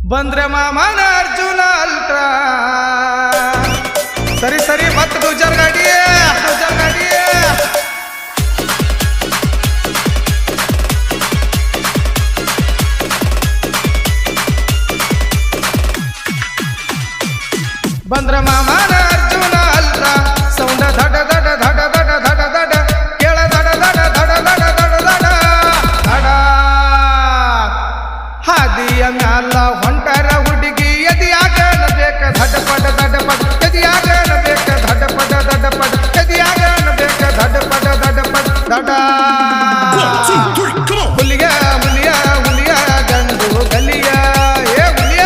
ಬಂದ್ರೆ ಮಾಮನ ಅರ್ಜುನ ಅಲ್ಟ್ರಾ ಸರಿ ಸರಿ ಮತ್ ಗುಜರ್ ಗಾಡಿ ಬಂದ್ರೆ ಮಾಮನ ಅರ್ಜುನ ಅಲ್ಟ್ರಾ ಸೌಂಡ ಧಡ ಧಡ ಧಡ ಧಡ ಧಡ ಧಡ ಕೇಳ ಧಡ ಧಡ ಧಡ ಧಡ ಧಡ ಧಡ ಧಡ ಹಾದಿಯ ಮ್ಯಾಲ ಹೊಂಟರ ಹುಡುಗಿ ಎದಿಯಾಗನ ಬೇಕ ಧಡಪಡ ಧಡಪಡ ಎದಿಯಾಗನ ಬೇಕ ಧಡಪಡ ಧಡಪಡ ಎದಿಯಾಗನ ಬೇಕ ಧಡಪಡ ಧಡಪಡ ಧಡ ಹುಲಿಯ ಹುಲಿಯ ಹುಲಿಯ ಗಂಡು ಗಲಿಯ ಏ ಹುಲಿಯ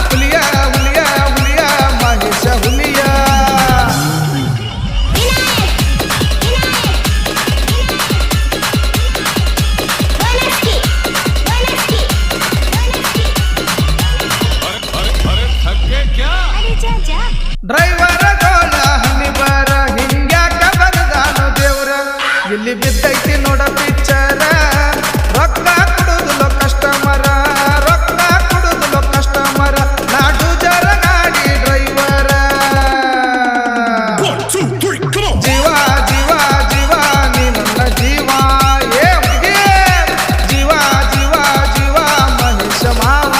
ಹುಲಿಯ ಹುಲಿಯ ಹುಲಿಯ ಮಹೇಶ ಹುಲಿಯ ಡ್ರೈವರ ಗೋಲ ಹನಿ ಬರ ಹಿಂಗ್ಯಾಕ ಬರದಾನು ದೇವ್ರ ಇಲ್ಲಿ ಬಿದ್ದೈತಿ ನೋಡ ಪಿಕ್ಚರ ರೊಕ್ಕ ಕೊಡುದಿಲ್ಲ ಕಸ್ಟಮರ ರೊಕ್ಕ ಕೊಡುದಿಲ್ಲ ಕಸ್ಟಮರ ನಾಡು ಜರ ಗಾಡಿ ಡ್ರೈವರ ಜೀವ ಜೀವ ಜೀವ ನೀ ನನ್ನ ಜೀವ ಏ ಹುಡುಗಿ ಜೀವ ಜೀವ ಜೀವ ಮಹೇಶ ಮಾವ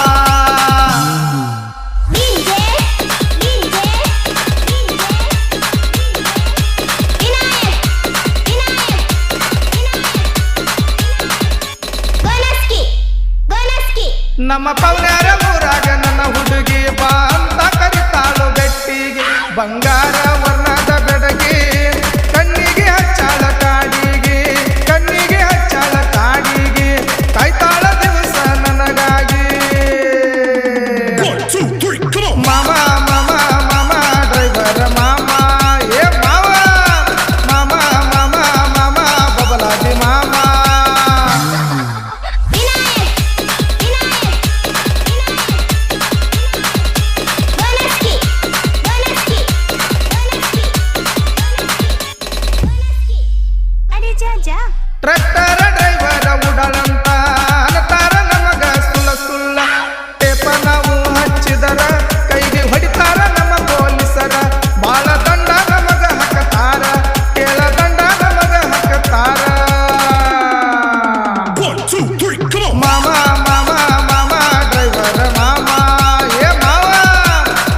ನಮ್ಮ ಪೌನ್ಯಾರ ಊರಾಗ ನನ್ನ ಹುಡುಗಿ ಬಾ ಅಂತ ಕರಿತಾಳು ಬೆಟ್ಟಿಗೆ ಬಂಗಾರ ವರ್ಣದ ಬೆಡಗಿ ಕಣ್ಣಿಗೆ ಹಚ್ಚಾಳ ಕಾಡಿಗೆ ಕಣ್ಣಿಗೆ ಹಚ್ಚಾಳ ಕಾಡಿಗೆ ಕಾಯ್ತಾಳ ದಿವಸ ನನಗಾಗಿ ಮಾಮ ಮಾಮ ಮಾಮ ಡ್ರೈವರ ಮಾಮ ಏ ಮಾವ ಮಾಮ ಮಾಮ ಮಾಮ ಬಬಲಾದಿ ಮಾಮ ಟ್ರ್ಯಾಕ್ಟರ ಡ್ರೈವರ ಉಡಳಂತ ಅನ್ನತಾರ ನಮಗ ಸುಳ್ಳ ಸುಳ್ಳ ಟೇಪ ನಾವು ಹಚ್ಚಿದರ ಕೈಗೆ ಹೊಡಿತಾರ ನಮ್ಮ ಪೊಲೀಸರ ಬಾಳ ದಂಡ ನಮಗ ಹಾಕತಾರ ಕೇಳ ದಂಡ ನಮಗ ಹಾಕತಾರ ಮಾಮ ಮಾಮ ಮಾಮ ಡ್ರೈವರ ಮಾಮ ಏ ಮಾವ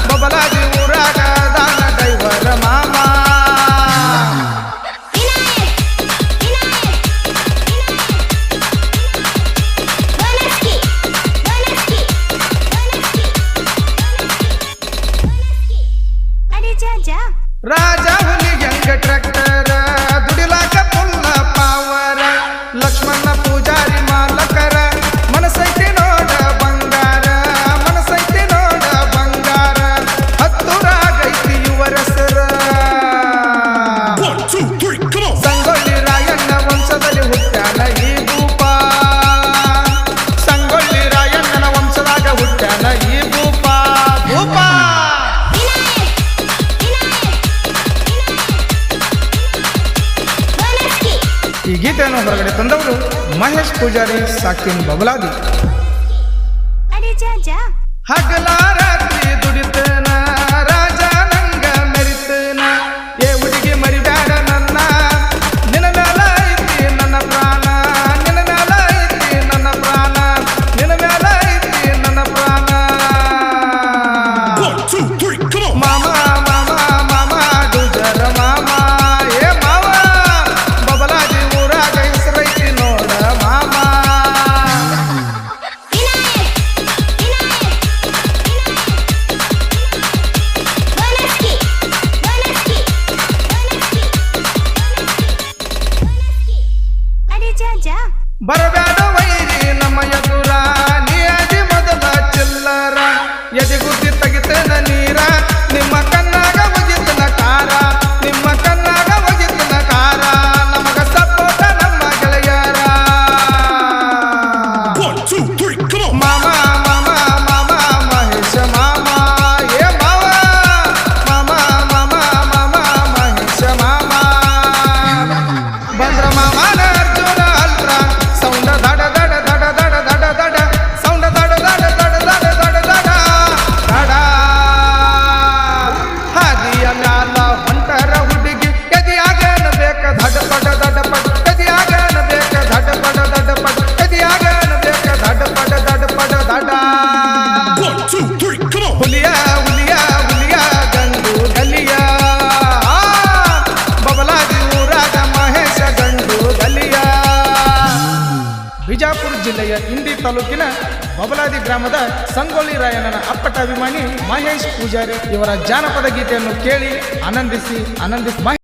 ಬಬಲಾದಿ ಊರಾಗ ದಾನ ಡ್ರೈವರ ಮಾಮ ರಾಜ ಹುಲಿಗೆ ಹಂಗ ಟ್ರ್ಯಾಕ್ಟರ ದುಡಿಲಾಕ ಫುಲ್ಲ ಪಾವರ ಲಕ್ಷ್ಮಣ ಪೂಜಾರಿ ಮಾಲಕರ ಮನಸೈತಿ ನೋಡ ಬಂಗಾರ ಮನಸೈತಿ ನೋಡ ಬಂಗಾರ ಹತ್ತುರಾಗೈತಿ ಇವರ ಸರ ಸಂಗೊಳ್ಳಿ ರಾಯಣ್ಣ ವಂಶದಲ್ಲಿ ಹುಟ್ಟ್ಯಾನ ಈ ಭೂಪ ಸಂಗೊಳ್ಳಿ ರಾಯಣ್ಣನ ವಂಶದಾಗ ಹುಟ್ಟ್ಯಾನ ಈ ಭೂಪ ಭೂಪ ಈ ಗೀತೆಯನ್ನು ಹೊರಗಡೆ ತಂದವರು ಮಹೇಶ್ ಪೂಜಾರಿ ಸಾಕಿನ್ ಬಬಲಾದಿ ಹಗಲ ರಾತ್ರಿ ದುಡಿತನ ರಾಜ ನಂಗ ಮೆರಿತನ ಏ ಹುಡುಗಿ ಮರಿಬ್ಯಾಡ ನನ್ನ ನಿನ್ನ ಮ್ಯಾಲ ಐತಿ ನನ್ನ ಪ್ರಾಣ ನಿನ್ನ ಮ್ಯಾಲ ಐತಿ ನನ್ನ ಪ್ರಾಣ ನಿನ್ನ ಮ್ಯಾಲ ಐತಿ ನನ್ನ ಪ್ರಾಣ ಮಾಮ ಮಾಮ ಮಾಮ ಗುಜರ ಮಾಮ ಏ ಮಾವ ಬಬಲಾದಿ ಊರಾಗ ಹೆಸರೈತಿ ನೋಡ ಮಾಮ ವಿಜಾಪುರ ಜಿಲ್ಲೆಯ ಇಂಡಿ ತಾಲೂಕಿನ ಬಬಲಾದಿ ಗ್ರಾಮದ ಸಂಗೊಳ್ಳಿ ರಾಯಣ್ಣನ ಅಪ್ಪಟ ಅಭಿಮಾನಿ ಮಹೇಶ್ ಪೂಜಾರಿ ಇವರ ಜಾನಪದ ಗೀತೆಯನ್ನು ಕೇಳಿ ಆನಂದಿಸಿ